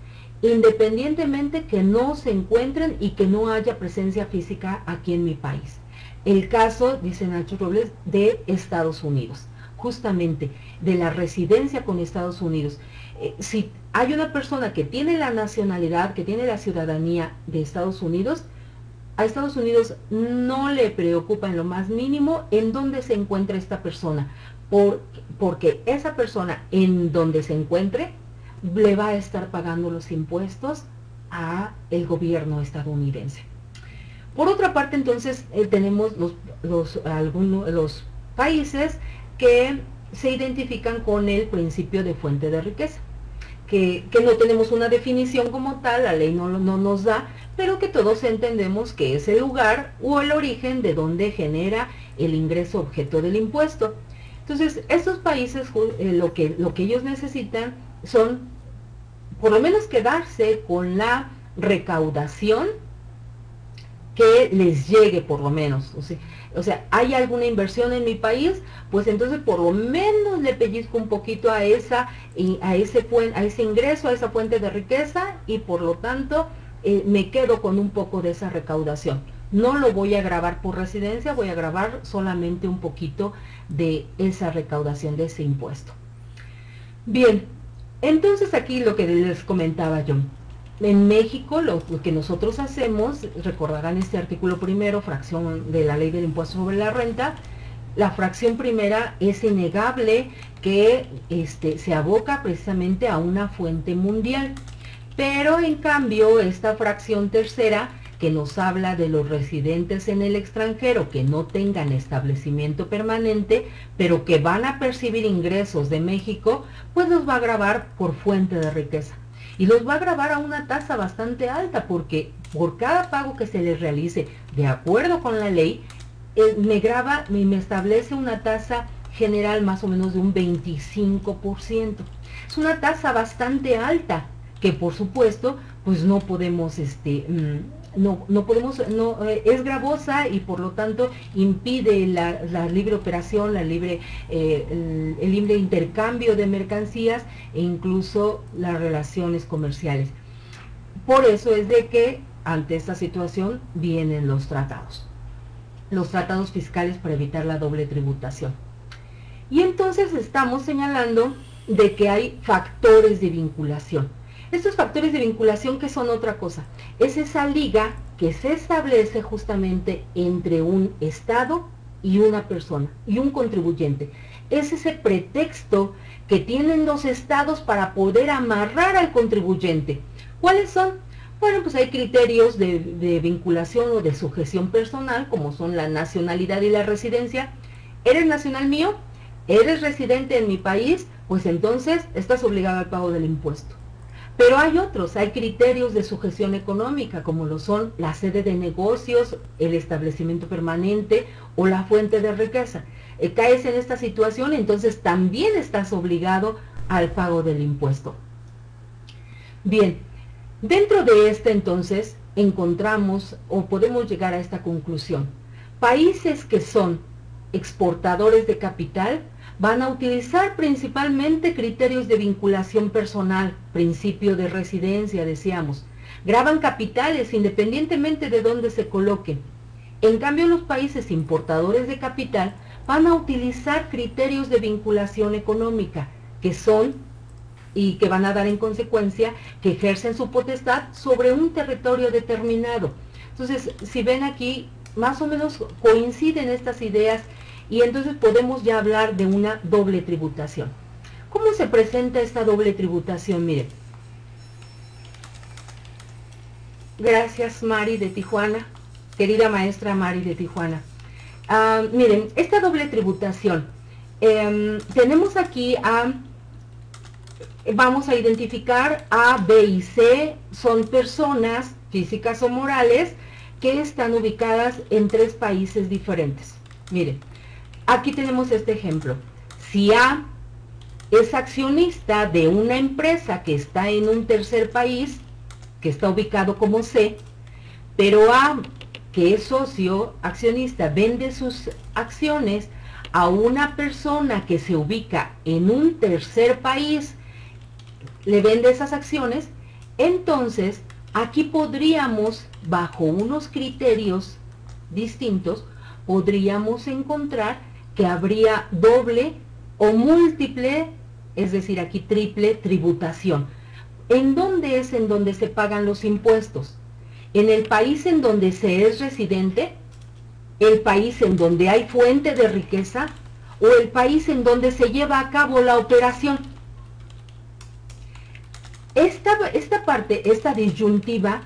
[SPEAKER 2] independientemente que no se encuentren y que no haya presencia física aquí en mi país. El caso, dice Nacho Robles, de Estados Unidos, justamente de la residencia con Estados Unidos. Si hay una persona que tiene la nacionalidad, que tiene la ciudadanía de Estados Unidos, a Estados Unidos no le preocupa en lo más mínimo en dónde se encuentra esta persona, porque esa persona en donde se encuentre le va a estar pagando los impuestos a el estadounidense. Por otra parte, entonces, tenemos los países que se identifican con el principio de fuente de riqueza, que no tenemos una definición como tal, la ley no nos da, pero que todos entendemos que es el lugar o el origen de donde genera el ingreso objeto del impuesto. Entonces, estos países, lo que ellos necesitan son por lo menos quedarse con la recaudación que les llegue, por lo menos. O sea, ¿hay alguna inversión en mi país? Pues entonces por lo menos le pellizco un poquito a ese ingreso, a esa fuente de riqueza, y por lo tanto me quedo con un poco de esa recaudación. No lo voy a gravar por residencia, voy a grabar solamente un poquito de esa recaudación, de ese impuesto. Bien, entonces aquí lo que les comentaba yo. En México lo que nosotros hacemos, recordarán este artículo primero, fracción de la ley del impuesto sobre la renta, la fracción primera es innegable que se aboca precisamente a una fuente mundial, pero en cambio esta fracción tercera, que nos habla de los residentes en el extranjero que no tengan establecimiento permanente, pero que van a percibir ingresos de México, pues los va a gravar por fuente de riqueza. Y los va a gravar a una tasa bastante alta, porque por cada pago que se les realice de acuerdo con la ley, me establece una tasa general más o menos de un 25%. Es una tasa bastante alta, que por supuesto, pues no podemos, es gravosa, y por lo tanto impide la libre operación, el libre intercambio de mercancías e incluso las relaciones comerciales. Por eso es de que ante esta situación vienen los tratados fiscales para evitar la doble tributación. Y entonces estamos señalando de que hay factores de vinculación. Estos factores de vinculación, que son otra cosa, es esa liga que se establece justamente entre un Estado y una persona, y un contribuyente. Es ese pretexto que tienen los estados para poder amarrar al contribuyente. ¿Cuáles son? Bueno, pues hay criterios de vinculación o de sujeción personal, como son la nacionalidad y la residencia. ¿Eres nacional mío? ¿Eres residente en mi país? Pues entonces estás obligado al pago del impuesto. Pero hay otros, hay criterios de sujeción económica, como lo son la sede de negocios, el establecimiento permanente o la fuente de riqueza. Caes en esta situación, entonces también estás obligado al pago del impuesto. Bien, dentro de entonces encontramos o podemos llegar a esta conclusión. Países que son exportadores de capital van a utilizar principalmente criterios de vinculación personal, principio de residencia, decíamos. Graban capitales independientemente de dónde se coloquen. En cambio, los países importadores de capital van a utilizar criterios de vinculación económica, que son y que van a dar en consecuencia que ejercen su potestad sobre un territorio determinado. Entonces, si ven aquí, más o menos coinciden estas ideas, y entonces podemos ya hablar de una doble tributación. ¿Cómo se presenta esta doble tributación? Miren. Gracias, Mari de Tijuana, querida maestra Mari de Tijuana. Miren, esta doble tributación, tenemos aquí vamos a identificar A, B y C, son personas físicas o morales que están ubicadas en 3 países diferentes. Miren, aquí tenemos este ejemplo. Si A es accionista de una empresa que está en un tercer país, que está ubicado como C, pero A, que es socio accionista, vende sus acciones a una persona que se ubica en un tercer país, le vende esas acciones, Entonces, aquí podríamos, bajo unos criterios distintos, podríamos encontrar que habría doble o múltiple, es decir, aquí triple tributación. ¿En dónde es en donde se pagan los impuestos? ¿En el país en donde se es residente? ¿El país en donde hay fuente de riqueza? ¿O el país en donde se lleva a cabo la operación? Esta parte, esta disyuntiva,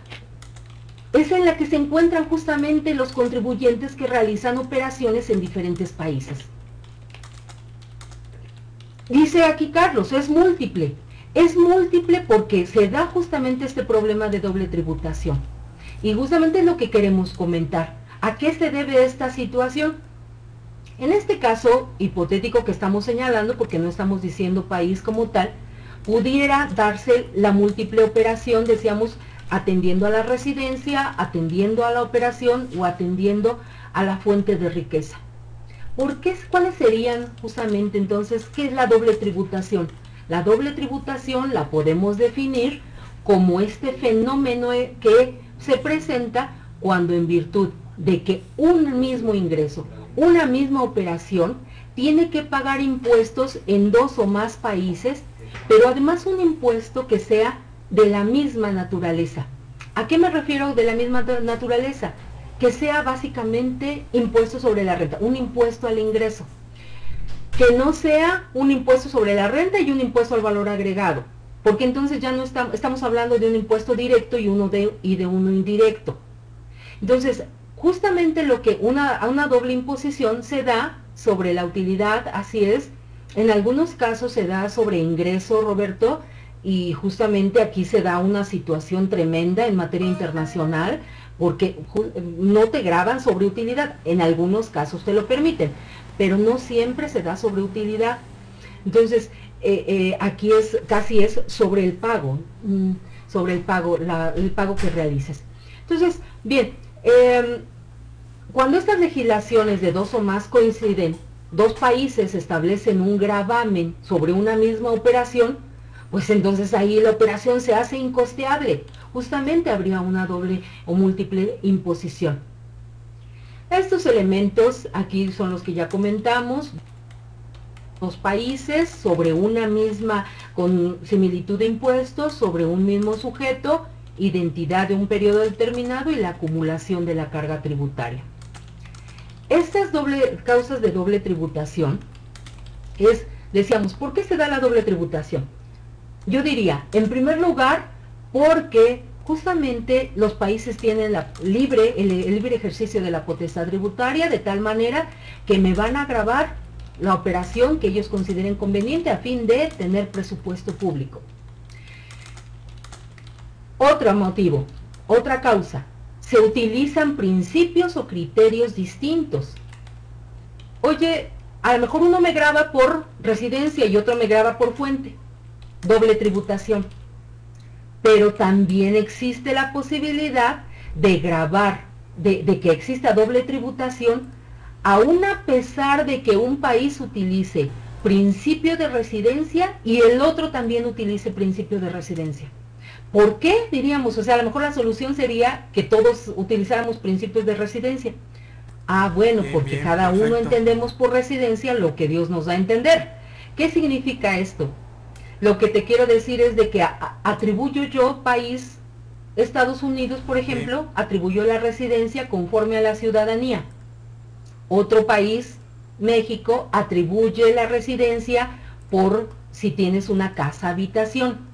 [SPEAKER 2] es en la que se encuentran justamente los contribuyentes que realizan operaciones en diferentes países. Dice aquí Carlos, es múltiple. Es múltiple porque se da justamente este problema de doble tributación. Y justamente es lo que queremos comentar. ¿A qué se debe esta situación? En este caso hipotético que estamos señalando, porque no estamos diciendo país como tal, pudiera darse la múltiple operación, decíamos, atendiendo a la residencia, atendiendo a la operación o atendiendo a la fuente de riqueza. ¿Por qué? ¿Cuáles serían justamente entonces? ¿Qué es la doble tributación? La doble tributación la podemos definir como este fenómeno que se presenta cuando en virtud de que un mismo ingreso, una misma operación, tiene que pagar impuestos en dos o más países, pero además un impuesto que sea de la misma naturaleza. ¿A qué me refiero de la misma naturaleza? Que sea básicamente impuesto sobre la renta, un impuesto al ingreso. Que no sea un impuesto sobre la renta y un impuesto al valor agregado, porque entonces ya no estamos hablando de un impuesto directo y de uno indirecto. Entonces, justamente lo que una doble imposición se da sobre la utilidad, así es, en algunos casos se da sobre ingreso, Roberto, y justamente aquí se da una situación tremenda en materia internacional, porque no te graban sobre utilidad, en algunos casos te lo permiten, pero no siempre se da sobre utilidad. Entonces, aquí casi es sobre el pago, el pago que realices. Entonces, bien, cuando estas legislaciones de dos o más coinciden, dos países establecen un gravamen sobre una misma operación, pues entonces ahí la operación se hace incosteable. Justamente habría una doble o múltiple imposición. Estos elementos aquí son los que ya comentamos. Dos países sobre una misma, con similitud de impuestos, sobre un mismo sujeto, identidad de un periodo determinado y la acumulación de la carga tributaria. Estas causas de doble tributación decíamos, ¿por qué se da la doble tributación? Yo diría, en primer lugar, porque justamente los países tienen el libre ejercicio de la potestad tributaria, de tal manera que me van a gravar la operación que ellos consideren conveniente a fin de tener presupuesto público. Otro motivo, otra causa, se utilizan principios o criterios distintos. Oye, a lo mejor uno me graba por residencia y otro me graba por fuente. Doble tributación. Pero también existe la posibilidad de gravar, de que exista doble tributación, aún a pesar de que un país utilice principio de residencia y el otro también utilice principio de residencia. ¿Por qué? Diríamos, o sea, a lo mejor la solución sería que todos utilizáramos principios de residencia. Ah, bueno, porque bien, cada perfecto. Uno entendemos por residencia lo que Dios nos da a entender. ¿Qué significa esto? Lo que te quiero decir es de que atribuyo yo, país, Estados Unidos, por ejemplo, sí, atribuyo la residencia conforme a la ciudadanía. Otro país, México, atribuye la residencia por si tienes una casa habitación.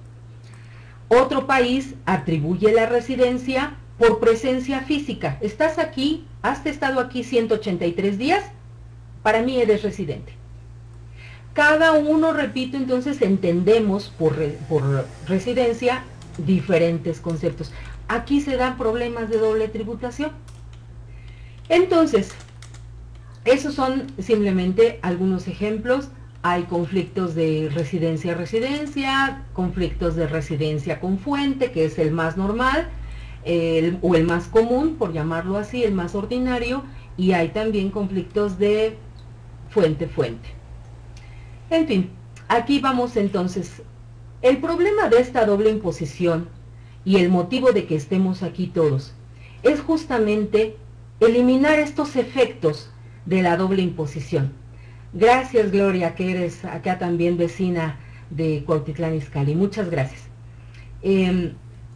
[SPEAKER 2] Otro país atribuye la residencia por presencia física. Estás aquí, has estado aquí 183 días, para mí eres residente. Cada uno, repito, entonces entendemos por residencia diferentes conceptos. Aquí se dan problemas de doble tributación. Entonces, esos son simplemente algunos ejemplos. Hay conflictos de residencia a residencia, conflictos de residencia con fuente, que es el más normal, o el más común, por llamarlo así, el más ordinario, y hay también conflictos de fuente-fuente. En fin, aquí vamos entonces. El problema de esta doble imposición y el motivo de que estemos aquí todos es justamente eliminar estos efectos de la doble imposición. Gracias, Gloria, que eres acá también vecina de Cuautitlán Izcalli. Muchas gracias.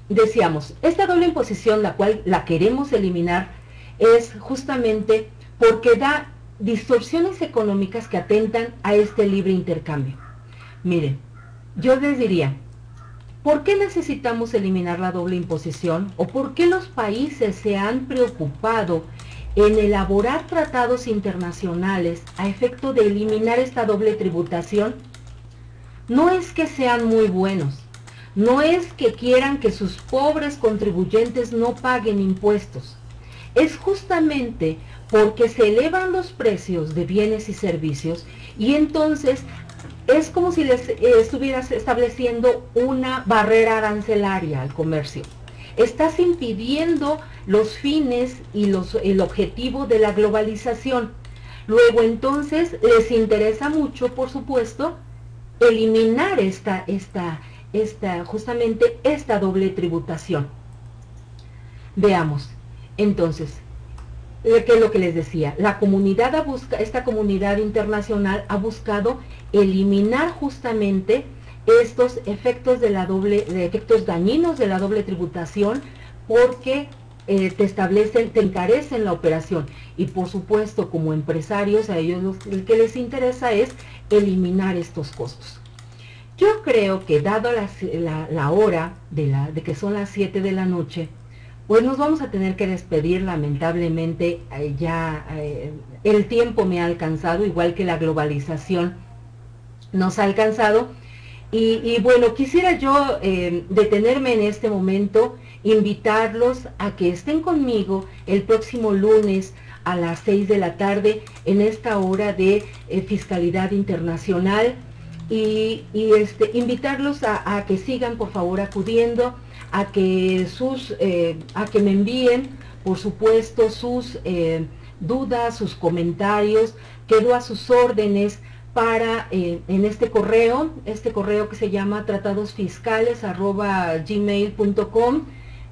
[SPEAKER 2] Decíamos, esta doble imposición, la cual la queremos eliminar, es justamente porque da distorsiones económicas que atentan a este libre intercambio. Miren, yo les diría, ¿por qué necesitamos eliminar la doble imposición? ¿O por qué los países se han preocupado en elaborar tratados internacionales a efecto de eliminar esta doble tributación? No es que sean muy buenos, no es que quieran que sus pobres contribuyentes no paguen impuestos, es justamente porque se elevan los precios de bienes y servicios y entonces es como si les estuvieras estableciendo una barrera arancelaria al comercio. Estás impidiendo los fines y el objetivo de la globalización. Luego entonces les interesa mucho, por supuesto, eliminar justamente esta doble tributación. Veamos, entonces, ¿qué es lo que les decía? Esta comunidad internacional ha buscado eliminar justamente estos efectos efectos dañinos de la doble tributación, porque te encarecen la operación, y por supuesto como empresarios a ellos lo que les interesa es eliminar estos costos. Yo creo que dado la hora de que son las 7 de la noche, pues nos vamos a tener que despedir, lamentablemente. El tiempo me ha alcanzado, igual que la globalización nos ha alcanzado. Y bueno, quisiera yo detenerme en este momento, invitarlos a que estén conmigo el próximo lunes a las 6 de la tarde en esta hora de Fiscalidad Internacional, y invitarlos a que sigan por favor acudiendo, a que me envíen por supuesto sus dudas, sus comentarios. Quedo a sus órdenes para en este correo que se llama tratadosfiscales@gmail.com.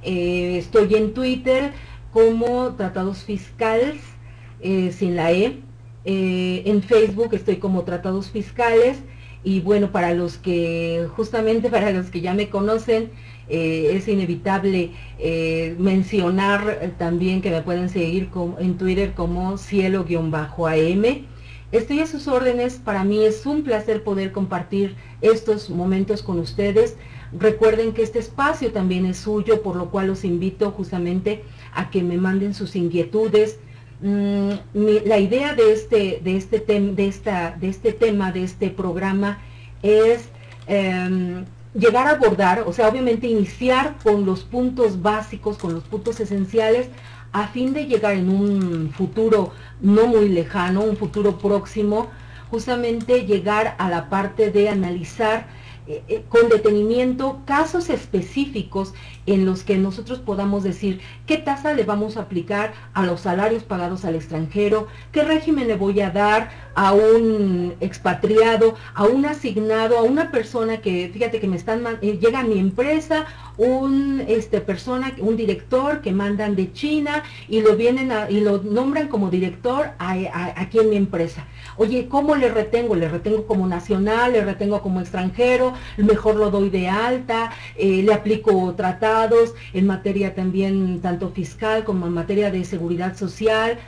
[SPEAKER 2] Estoy en Twitter como Tratados Fiscales, sin la E. En Facebook estoy como Tratados Fiscales. Y bueno, para los que ya me conocen, es inevitable mencionar también que me pueden seguir en Twitter como cielo-am. Estoy a sus órdenes. Para mí es un placer poder compartir estos momentos con ustedes. Recuerden que este espacio también es suyo, por lo cual los invito justamente a que me manden sus inquietudes. La idea de este programa es llegar a abordar, o sea, obviamente iniciar con los puntos básicos, con los puntos esenciales, a fin de llegar en un futuro no muy lejano, un futuro próximo, justamente llegar a la parte de analizar con detenimiento casos específicos en los que nosotros podamos decir qué tasa le vamos a aplicar a los salarios pagados al extranjero, qué régimen le voy a dar a un expatriado, a un asignado, a una persona que, fíjate que llega a mi empresa un director que mandan de China y lo nombran como director aquí en mi empresa. Oye, ¿cómo le retengo? ¿Le retengo como nacional? ¿Le retengo como extranjero? Mejor lo doy de alta, le aplico tratados en materia también tanto fiscal como en materia de seguridad social.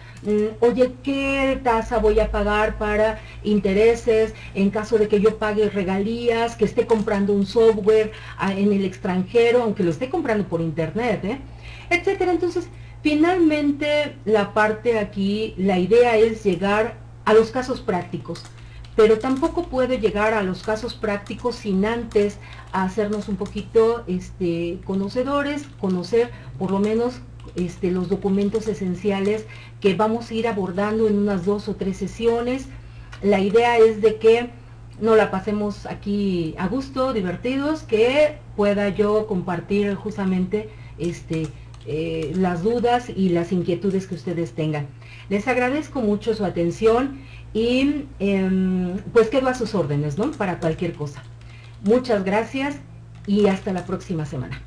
[SPEAKER 2] Oye, ¿qué tasa voy a pagar para intereses en caso de que yo pague regalías, que esté comprando un software en el extranjero, aunque lo esté comprando por internet, etcétera? Entonces, finalmente la parte aquí, la idea es llegar a los casos prácticos, pero tampoco puede llegar a los casos prácticos sin antes hacernos un poquito conocedores, conocer por lo menos los documentos esenciales que vamos a ir abordando en unas 2 o 3 sesiones. La idea es de que nos la pasemos aquí a gusto, divertidos, que pueda yo compartir justamente las dudas y las inquietudes que ustedes tengan. Les agradezco mucho su atención y pues quedo a sus órdenes, ¿no? Para cualquier cosa. Muchas gracias y hasta la próxima semana.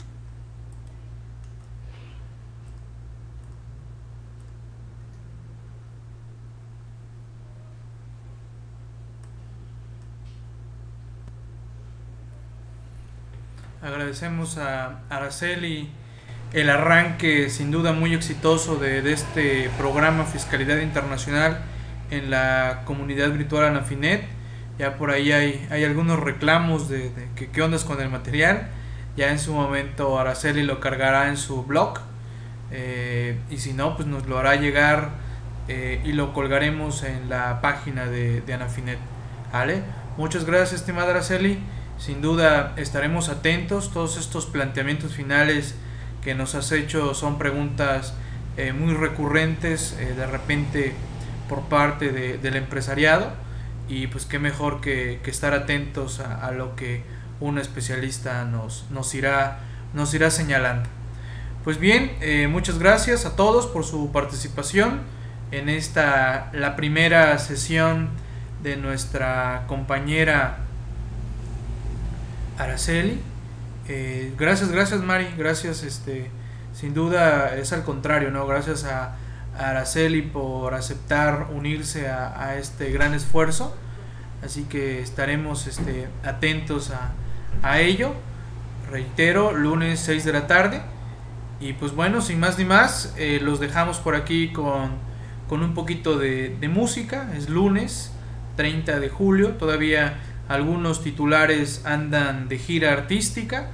[SPEAKER 1] Agradecemos a Araceli el arranque sin duda muy exitoso de este programa Fiscalidad Internacional en la comunidad virtual Anafinet. Ya por ahí hay algunos reclamos de que qué ondas con el material. Ya en su momento Araceli lo cargará en su blog, y si no, pues nos lo hará llegar, y lo colgaremos en la página de Anafinet. ¿Vale? Muchas gracias, estimada Araceli. Sin duda estaremos atentos. Todos estos planteamientos finales que nos has hecho son preguntas muy recurrentes, de repente por parte del empresariado, y pues qué mejor que estar atentos a lo que un especialista nos irá señalando. Pues bien, muchas gracias a todos por su participación en la primera sesión de nuestra compañera Araceli. Gracias Mari, gracias, sin duda es al contrario, ¿no? Gracias a Araceli por aceptar unirse a este gran esfuerzo, así que estaremos atentos a ello. Reitero, lunes 6 de la tarde. Y pues bueno, sin más ni más, los dejamos por aquí con un poquito de música. Es lunes 30 de julio, todavía algunos titulares andan de gira artística,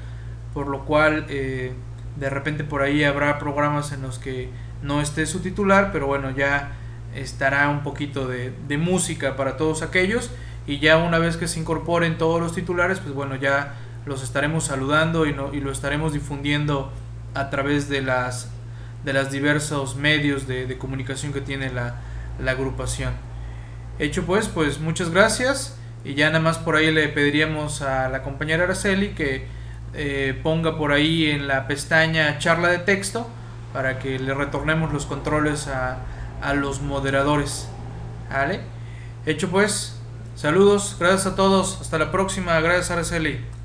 [SPEAKER 1] por lo cual de repente por ahí habrá programas en los que no esté su titular, pero bueno, ya estará un poquito de música para todos aquellos, y ya una vez que se incorporen todos los titulares, pues bueno, ya los estaremos saludando y lo estaremos difundiendo a través de las diversos medios de comunicación que tiene la agrupación. Hecho pues muchas gracias, y ya nada más por ahí le pediríamos a la compañera Araceli que ponga por ahí en la pestaña charla de texto para que le retornemos los controles a los moderadores. ¿Vale? Hecho pues, saludos, gracias a todos, hasta la próxima, gracias Araceli.